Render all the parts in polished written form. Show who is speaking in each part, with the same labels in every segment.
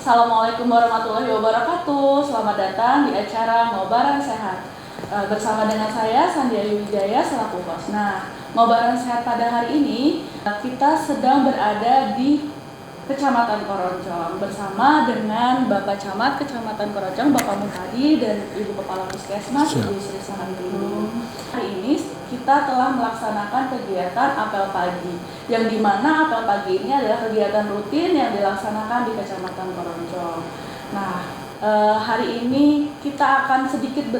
Speaker 1: Assalamualaikum warahmatullahi wabarakatuh. Selamat datang di acara Ngobaran Sehat. Bersama dengan saya Sandiayu Wijaya selaku host. Nah, Ngobaran Sehat pada hari ini kita sedang berada di Kecamatan Koronjong bersama dengan Bapak Camat Kecamatan Koronjong, Bapak Muhtadi, dan Ibu Kepala Puskesmas, Ibu Sri Sahanti. Hari ini kita telah melaksanakan kegiatan apel pagi, yang dimana apel pagi ini adalah kegiatan rutin yang dilaksanakan di Kecamatan Koronjong. Nah, hari ini kita akan sedikit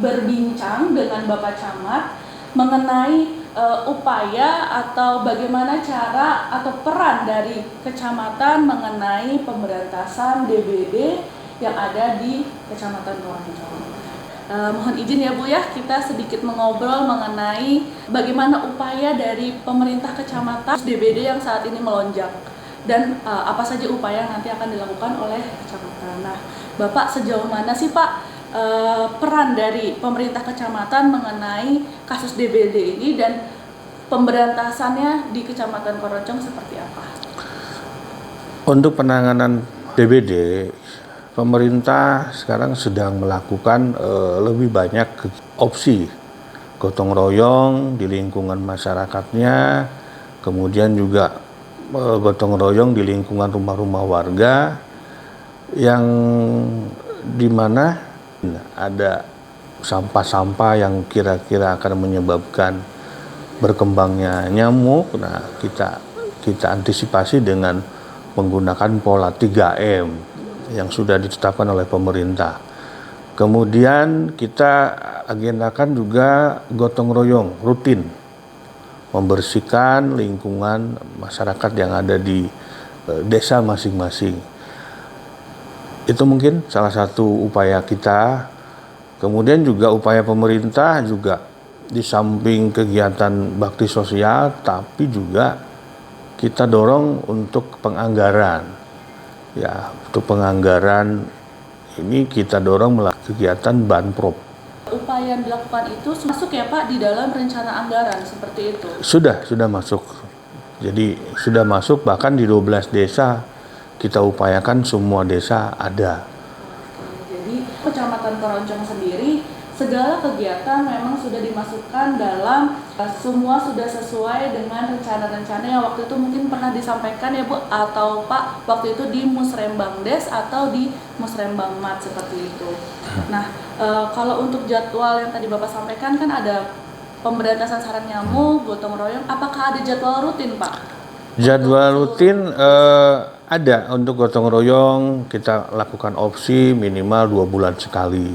Speaker 1: berbincang dengan Bapak Camat mengenai upaya atau bagaimana cara atau peran dari kecamatan mengenai pemberantasan DBD yang ada di Kecamatan Koronjong. Mohon izin ya Bu ya, kita sedikit mengobrol mengenai bagaimana upaya dari pemerintah kecamatan DBD yang saat ini melonjak dan apa saja upaya yang nanti akan dilakukan oleh kecamatan. Nah, Bapak sejauh mana sih Pak peran dari pemerintah kecamatan mengenai kasus DBD ini dan pemberantasannya di Kecamatan Koronjong seperti apa?
Speaker 2: Untuk penanganan DBD, pemerintah sekarang sedang melakukan lebih banyak opsi gotong royong di lingkungan masyarakatnya, kemudian juga gotong royong di lingkungan rumah-rumah warga yang dimana ada sampah-sampah yang kira-kira akan menyebabkan berkembangnya nyamuk. Nah, kita antisipasi dengan menggunakan pola 3M yang sudah ditetapkan oleh pemerintah. Kemudian kita agendakan juga gotong royong rutin membersihkan lingkungan masyarakat yang ada di desa masing-masing. Itu mungkin salah satu upaya kita. Kemudian juga upaya pemerintah juga di samping kegiatan bakti sosial, tapi juga kita dorong untuk penganggaran. Ya, untuk penganggaran ini kita dorong melalui kegiatan Banprop.
Speaker 1: Upaya yang dilakukan itu masuk ya Pak di dalam rencana anggaran seperti itu?
Speaker 2: Sudah masuk. Jadi sudah masuk, bahkan di 12 desa kita upayakan semua desa ada.
Speaker 1: Jadi Kecamatan Koronjong sendiri segala kegiatan memang sudah dimasukkan dalam semua sudah sesuai dengan rencana-rencana yang waktu itu mungkin pernah disampaikan ya Bu atau Pak waktu itu di Musrembang Des atau di Musrembang Mat seperti itu. Nah, kalau untuk jadwal yang tadi Bapak sampaikan kan ada pemberantasan sarang nyamuk, gotong royong, apakah ada jadwal rutin Pak?
Speaker 2: Jadwal rutin ada untuk gotong royong, kita lakukan opsi minimal 2 bulan sekali.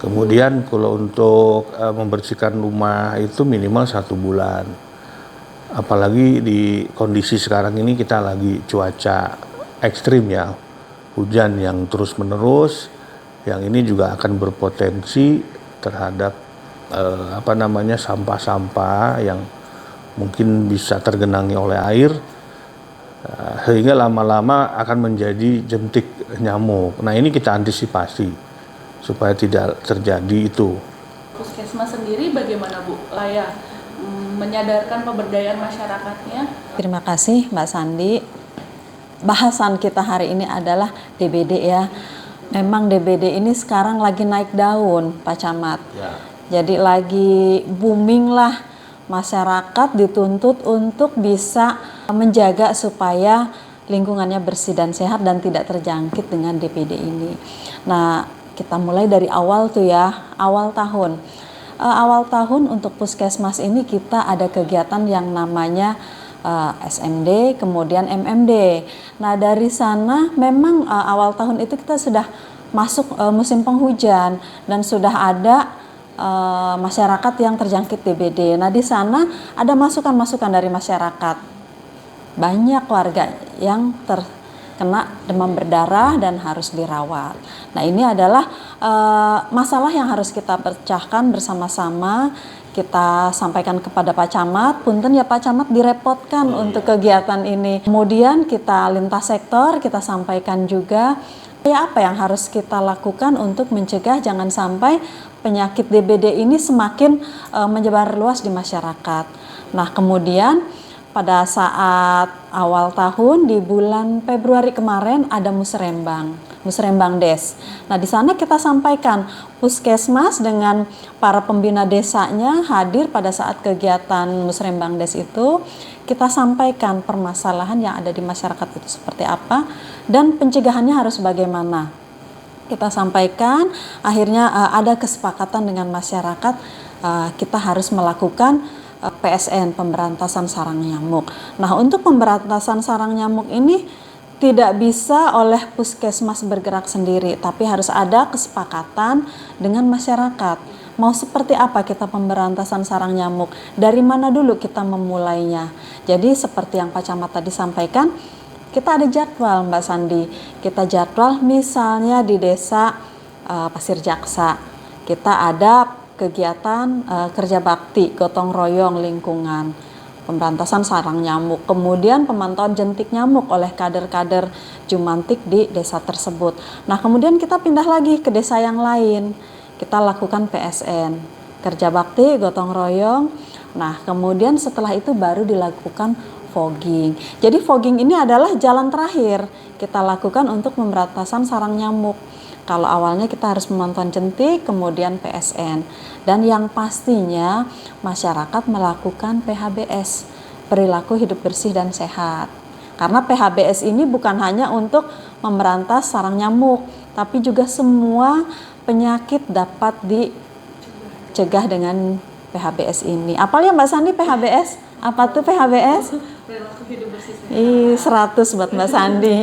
Speaker 2: Kemudian kalau untuk membersihkan rumah itu minimal 1 bulan. Apalagi di kondisi sekarang ini kita lagi cuaca ekstrim ya, hujan yang terus menerus, yang ini juga akan berpotensi terhadap sampah-sampah yang mungkin bisa tergenangi oleh air, sehingga lama-lama akan menjadi jentik nyamuk. Nah, ini kita antisipasi supaya tidak terjadi itu.
Speaker 1: Puskesmas sendiri bagaimana Bu? Menyadarkan pemberdayaan masyarakatnya.
Speaker 3: Terima kasih Mbak Sandi. Bahasan kita hari ini adalah DBD ya. Memang DBD ini sekarang lagi naik daun Pak Camat. Ya. Jadi lagi booming lah, masyarakat dituntut untuk bisa menjaga supaya lingkungannya bersih dan sehat dan tidak terjangkit dengan DBD ini. Nah, kita mulai dari awal tuh ya, awal tahun. Awal tahun untuk Puskesmas ini kita ada kegiatan yang namanya SMD, kemudian MMD. Nah, dari sana memang awal tahun itu kita sudah masuk musim penghujan dan sudah ada masyarakat yang terjangkit DBD. Nah, di sana ada masukan-masukan dari masyarakat. Banyak warga yang terkena demam berdarah dan harus dirawat. Nah, ini adalah masalah yang harus kita pecahkan bersama-sama. Kita sampaikan kepada Pak Camat, punten ya Pak Camat direpotkan untuk kegiatan ini. Kemudian kita lintas sektor, kita sampaikan juga apa yang harus kita lakukan untuk mencegah jangan sampai penyakit DBD ini semakin menyebar luas di masyarakat. Nah, kemudian pada saat awal tahun di bulan Februari kemarin ada Musrembang Des. Nah, di sana kita sampaikan Puskesmas dengan para pembina desanya hadir pada saat kegiatan Musrembang Des itu. Kita sampaikan permasalahan yang ada di masyarakat itu seperti apa dan pencegahannya harus bagaimana. Kita sampaikan, akhirnya ada kesepakatan dengan masyarakat, kita harus melakukan PSN, pemberantasan sarang nyamuk. Nah, untuk pemberantasan sarang nyamuk ini tidak bisa oleh puskesmas bergerak sendiri, tapi harus ada kesepakatan dengan masyarakat. Mau seperti apa kita pemberantasan sarang nyamuk? Dari mana dulu kita memulainya? Jadi seperti yang Pak Camat tadi sampaikan, kita ada jadwal Mbak Sandi. Kita jadwal misalnya di desa Pasir Jaksa, kita ada kegiatan kerja bakti, gotong royong lingkungan, pemberantasan sarang nyamuk, kemudian pemantauan jentik nyamuk oleh kader-kader Jumantik di desa tersebut. Nah, kemudian kita pindah lagi ke desa yang lain, kita lakukan PSN, kerja bakti, gotong royong. Nah, kemudian setelah itu baru dilakukan fogging. Jadi fogging ini adalah jalan terakhir kita lakukan untuk pemberantasan sarang nyamuk. Kalau awalnya kita harus memantau jentik, kemudian PSN. Dan yang pastinya masyarakat melakukan PHBS, perilaku hidup bersih dan sehat. Karena PHBS ini bukan hanya untuk memberantas sarang nyamuk, tapi juga semua penyakit dapat dicegah dengan PHBS ini. Apalagi Mbak Sandi PHBS? Apa tuh PHBS?
Speaker 1: Perilaku hidup bersih sehat.
Speaker 3: 100 buat Mbak Sandi.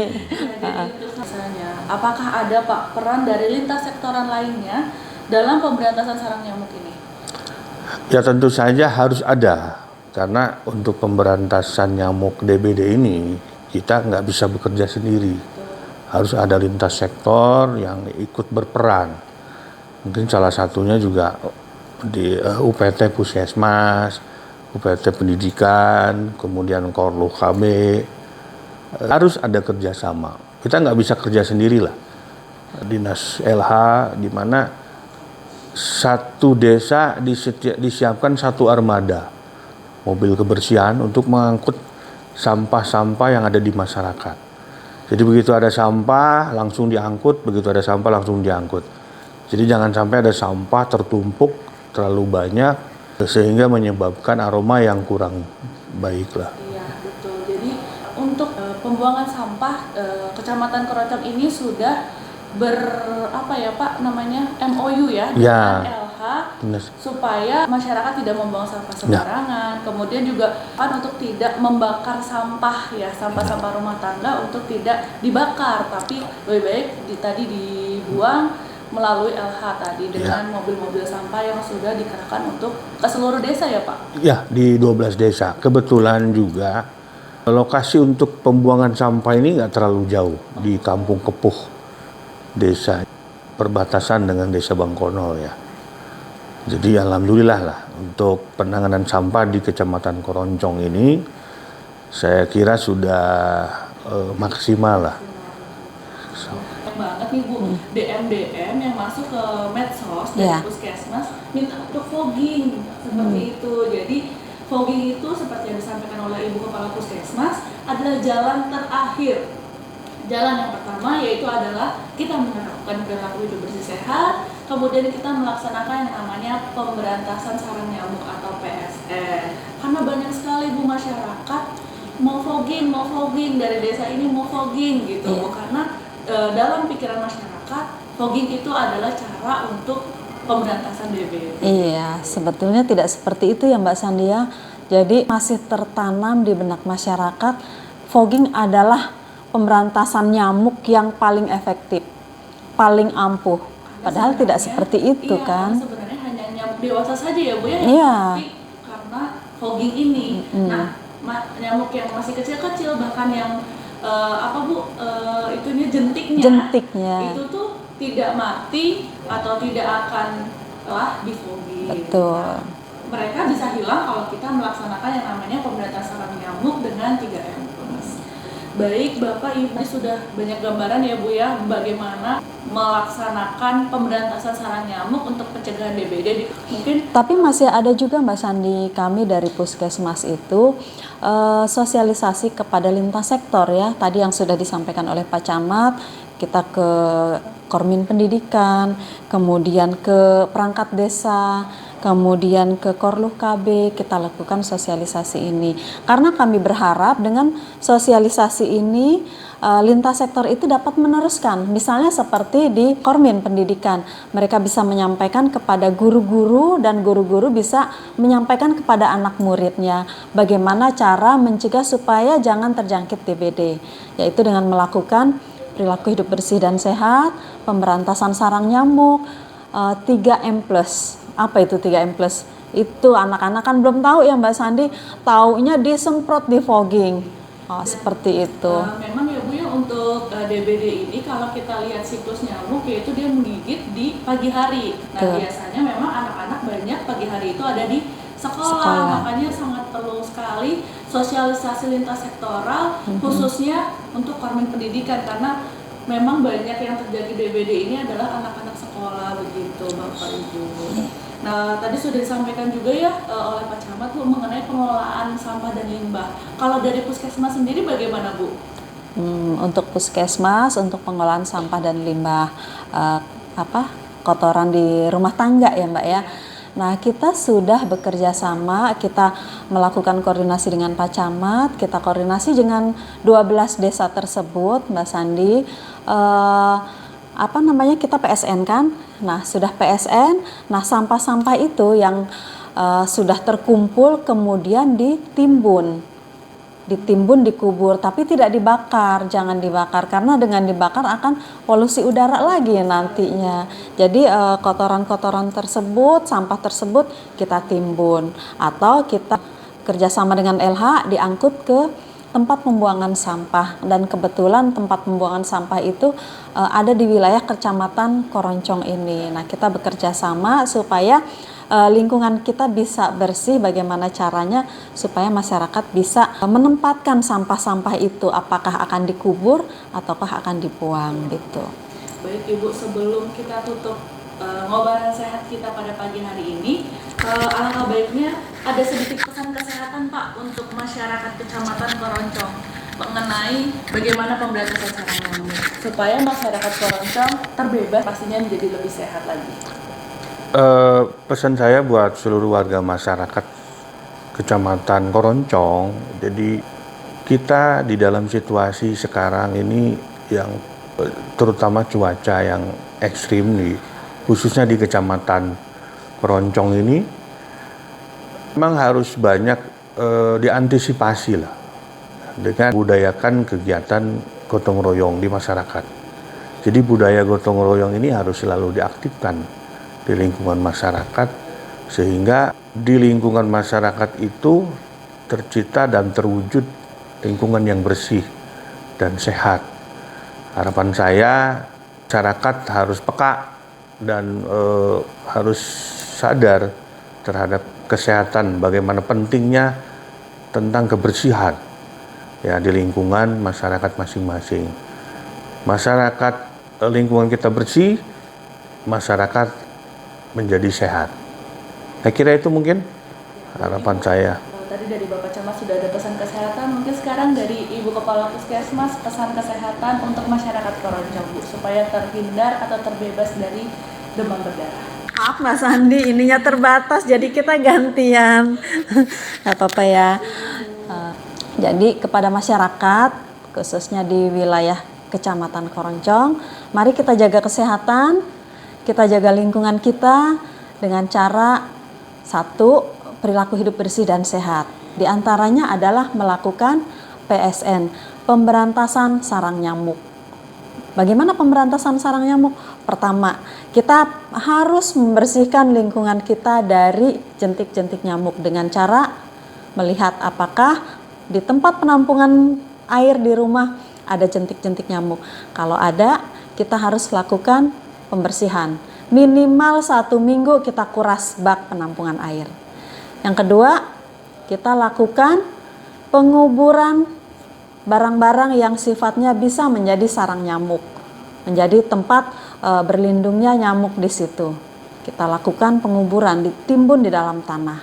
Speaker 1: Misalnya, apakah ada Pak peran dari lintas sektoran lainnya dalam pemberantasan sarang nyamuk ini?
Speaker 2: Ya tentu saja harus ada, karena untuk pemberantasan nyamuk DBD ini kita nggak bisa bekerja sendiri. Harus ada lintas sektor yang ikut berperan. Mungkin salah satunya juga di UPT Puskesmas, UPT Pendidikan, kemudian Korlu KB, harus ada kerjasama. Kita nggak bisa kerja sendirilah. Dinas LH, di mana satu desa disiapkan satu armada mobil kebersihan untuk mengangkut sampah-sampah yang ada di masyarakat. Jadi begitu ada sampah langsung diangkut, begitu ada sampah langsung diangkut. Jadi jangan sampai ada sampah tertumpuk terlalu banyak sehingga menyebabkan aroma yang kurang baik lah.
Speaker 1: Iya, betul. Jadi untuk pembuangan sampah Kecamatan Keroncong ini sudah MOU ya dengan LH supaya masyarakat tidak membuang sampah sembarangan. Kemudian juga kan untuk tidak membakar sampah ya, sampah-sampah rumah tangga untuk tidak dibakar, tapi lebih baik tadi dibuang melalui LH tadi dengan mobil-mobil sampah yang sudah dikerahkan untuk ke seluruh desa ya Pak?
Speaker 2: Ya, di 12 desa. Kebetulan juga lokasi untuk pembuangan sampah ini nggak terlalu jauh, di Kampung Kepuh, desa perbatasan dengan desa Bangkonol ya. Jadi alhamdulillah lah untuk penanganan sampah di Kecamatan Keroncong ini saya kira sudah maksimal lah.
Speaker 1: Banget nih Bu, DM yang masuk ke medsos dari Puskesmas minta untuk fogging seperti itu. Jadi fogging itu seperti yang disampaikan oleh Ibu Kepala Puskesmas adalah jalan terakhir. Jalan yang pertama yaitu adalah kita menerapkan perilaku hidup bersih sehat, kemudian kita melaksanakan yang namanya pemberantasan sarang nyamuk atau PSN. Karena banyak sekali Bu masyarakat mau fogging dari desa ini mau fogging gitu, Bu, karena dalam pikiran masyarakat fogging itu adalah cara untuk pemberantasan DBD.
Speaker 3: Iya, sebetulnya tidak seperti itu ya Mbak Sandia. Jadi masih tertanam di benak masyarakat fogging adalah pemberantasan nyamuk yang paling efektif, paling ampuh. Padahal tidak seperti itu kan.
Speaker 1: Sebenarnya hanya nyamuk dewasa saja ya Bu ya. Tapi karena fogging ini, nah nyamuk yang masih kecil-kecil bahkan yang jentiknya itu tuh tidak mati atau tidak akan di fogging.
Speaker 3: Betul.
Speaker 1: Nah, mereka bisa hilang kalau kita melaksanakan yang namanya pemberantasan sarang nyamuk dengan 3M+. Baik, Bapak Ibu sudah banyak gambaran ya Bu ya bagaimana melaksanakan pemberantasan sarang nyamuk untuk pencegahan DBD. Mungkin
Speaker 3: Tapi masih ada juga Mbak Sandi, kami dari Puskesmas itu sosialisasi kepada lintas sektor ya. Tadi yang sudah disampaikan oleh Pak Camat, kita ke Kormin Pendidikan, kemudian ke perangkat desa, kemudian ke Korluh KB, kita lakukan sosialisasi ini. Karena kami berharap dengan sosialisasi ini lintas sektor itu dapat meneruskan. Misalnya seperti di Kormin Pendidikan, mereka bisa menyampaikan kepada guru-guru dan guru-guru bisa menyampaikan kepada anak muridnya bagaimana cara mencegah supaya jangan terjangkit DBD, yaitu dengan melakukan perilaku hidup bersih dan sehat, pemberantasan sarang nyamuk, 3M+. Apa itu 3M+? Itu anak-anak kan belum tahu ya Mbak Sandi, taunya disemprot, di fogging. Seperti itu.
Speaker 1: Memang ya Bu ya untuk DBD ini kalau kita lihat siklus nyamuk yaitu dia menggigit di pagi hari. Nah biasanya memang anak-anak banyak pagi hari itu ada di sekolah. Makanya sangat perlu sekali sosialisasi lintas sektoral khususnya untuk Kormin Pendidikan karena memang banyak yang terjadi DBD ini adalah anak-anak sekolah begitu Bapak Ibu. Nah, tadi sudah disampaikan juga ya oleh Pak Camat Bu mengenai pengelolaan sampah dan limbah. Kalau dari Puskesmas sendiri bagaimana Bu?
Speaker 3: Untuk Puskesmas, untuk pengelolaan sampah dan limbah kotoran di rumah tangga ya Mbak ya. Nah, kita sudah bekerja sama, kita melakukan koordinasi dengan Pak Camat, kita koordinasi dengan 12 desa tersebut, Mbak Sandi. Kita PSN kan? Nah, sudah PSN, nah sampah-sampah itu yang sudah terkumpul kemudian ditimbun, dikubur, tapi tidak dibakar, jangan dibakar karena dengan dibakar akan polusi udara lagi nantinya. Jadi kotoran-kotoran tersebut, sampah tersebut kita timbun atau kita kerjasama dengan LH diangkut ke tempat pembuangan sampah, dan kebetulan tempat pembuangan sampah itu ada di wilayah Kecamatan Koroncong ini. Nah, kita bekerja sama supaya lingkungan kita bisa bersih. Bagaimana caranya supaya masyarakat bisa menempatkan sampah-sampah itu, apakah akan dikubur ataukah akan dibuang gitu.
Speaker 1: Baik Ibu, sebelum kita tutup ngobaran sehat kita pada pagi hari ini, alangkah baiknya ada sedikit pesan kesehatan Pak untuk masyarakat Kecamatan Koroncong mengenai bagaimana pemberantasan sarang nyamuk supaya masyarakat Koroncong terbebas pastinya menjadi lebih sehat lagi.
Speaker 2: Pesan saya buat seluruh warga masyarakat Kecamatan Koroncong, jadi kita di dalam situasi sekarang ini yang terutama cuaca yang ekstrim khususnya di Kecamatan Koroncong ini memang harus banyak diantisipasi lah dengan budayakan kegiatan gotong royong di masyarakat. Jadi budaya gotong royong ini harus selalu diaktifkan di lingkungan masyarakat sehingga di lingkungan masyarakat itu tercipta dan terwujud lingkungan yang bersih dan sehat. Harapan saya masyarakat harus peka dan harus sadar terhadap kesehatan, bagaimana pentingnya tentang kebersihan ya di lingkungan masyarakat masing-masing. Masyarakat lingkungan kita bersih, masyarakat menjadi sehat. Saya kira itu mungkin harapan saya.
Speaker 1: Tadi dari Bapak Camat sudah ada pesan kesehatan, mungkin sekarang dari Ibu Kepala Puskesmas pesan kesehatan untuk masyarakat Koroncong Bu supaya terhindar atau terbebas dari demam berdarah.
Speaker 3: Maaf Mas Andi, ininya terbatas jadi kita gantian. Gak apa-apa ya. Jadi kepada masyarakat khususnya di wilayah Kecamatan Koroncong, mari kita jaga kesehatan, kita jaga lingkungan kita dengan cara satu, perilaku hidup bersih dan sehat. Di antaranya adalah melakukan PSN, pemberantasan sarang nyamuk. Bagaimana pemberantasan sarang nyamuk? Pertama, kita harus membersihkan lingkungan kita dari jentik-jentik nyamuk dengan cara melihat apakah di tempat penampungan air di rumah ada jentik-jentik nyamuk. Kalau ada, kita harus lakukan pembersihan. Minimal 1 minggu kita kuras bak penampungan air. Yang kedua, kita lakukan penguburan barang-barang yang sifatnya bisa menjadi sarang nyamuk, menjadi tempat berlindungnya nyamuk di situ. Kita lakukan penguburan, ditimbun di dalam tanah.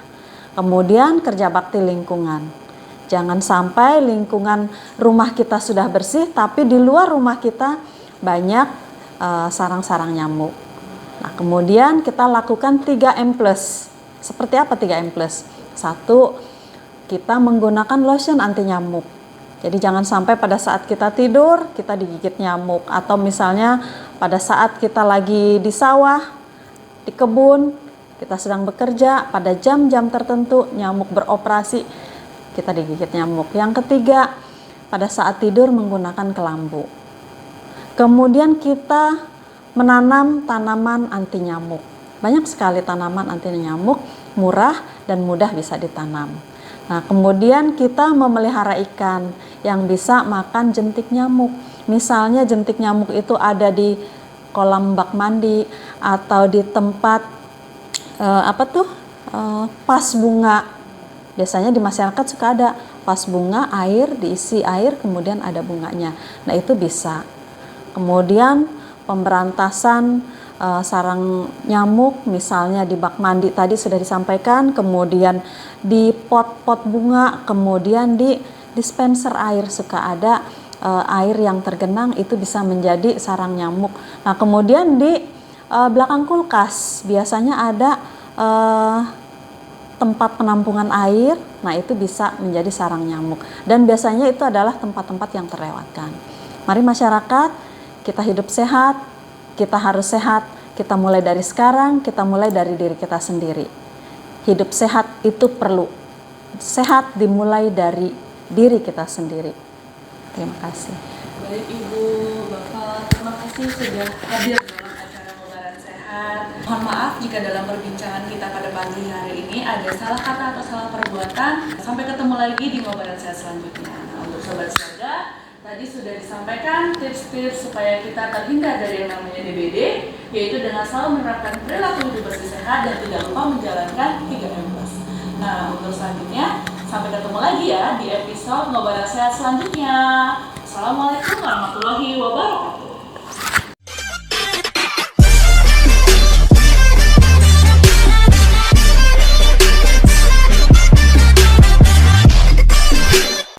Speaker 3: Kemudian kerja bakti lingkungan. Jangan sampai lingkungan rumah kita sudah bersih, tapi di luar rumah kita banyak sarang-sarang nyamuk. Nah, kemudian kita lakukan 3M+. Seperti apa 3M+? 1, kita menggunakan lotion anti nyamuk. Jadi jangan sampai pada saat kita tidur, kita digigit nyamuk. Atau misalnya pada saat kita lagi di sawah, di kebun, kita sedang bekerja, pada jam-jam tertentu nyamuk beroperasi, kita digigit nyamuk. Yang ketiga, pada saat tidur menggunakan kelambu. Kemudian kita menanam tanaman anti nyamuk. Banyak sekali tanaman anti nyamuk, murah dan mudah bisa ditanam. Nah, kemudian kita memelihara ikan yang bisa makan jentik nyamuk. Misalnya jentik nyamuk itu ada di kolam bak mandi atau di tempat pas bunga. Biasanya di masyarakat suka ada pas bunga, air diisi air, kemudian ada bunganya. Nah, itu bisa. Kemudian pemberantasan sarang nyamuk, misalnya di bak mandi tadi sudah disampaikan, kemudian di pot-pot bunga, kemudian di dispenser air suka ada air yang tergenang, itu bisa menjadi sarang nyamuk. Nah, kemudian di belakang kulkas biasanya ada tempat penampungan air, nah itu bisa menjadi sarang nyamuk. Dan biasanya itu adalah tempat-tempat yang terlewatkan. Mari masyarakat, kita hidup sehat, kita harus sehat, kita mulai dari sekarang, kita mulai dari diri kita sendiri. Hidup sehat itu perlu. Sehat dimulai dari diri kita sendiri. Terima kasih.
Speaker 1: Baik Ibu, Bapak, terima kasih sudah hadir dalam acara Ngobaran Sehat. Mohon maaf jika dalam perbincangan kita pada pagi hari ini ada salah kata atau salah perbuatan. Sampai ketemu lagi di Ngobaran Sehat selanjutnya. Nah, untuk Sobat Siaga, tadi sudah disampaikan tips-tips supaya kita terhindar dari yang namanya DBD, yaitu dengan selalu menerapkan perilaku hidup bersih sehat dan tidak lupa menjalankan 3M+. Nah, untuk selanjutnya, sampai ketemu lagi ya di episode Ngobaran Sehat selanjutnya. Assalamualaikum warahmatullahi wabarakatuh.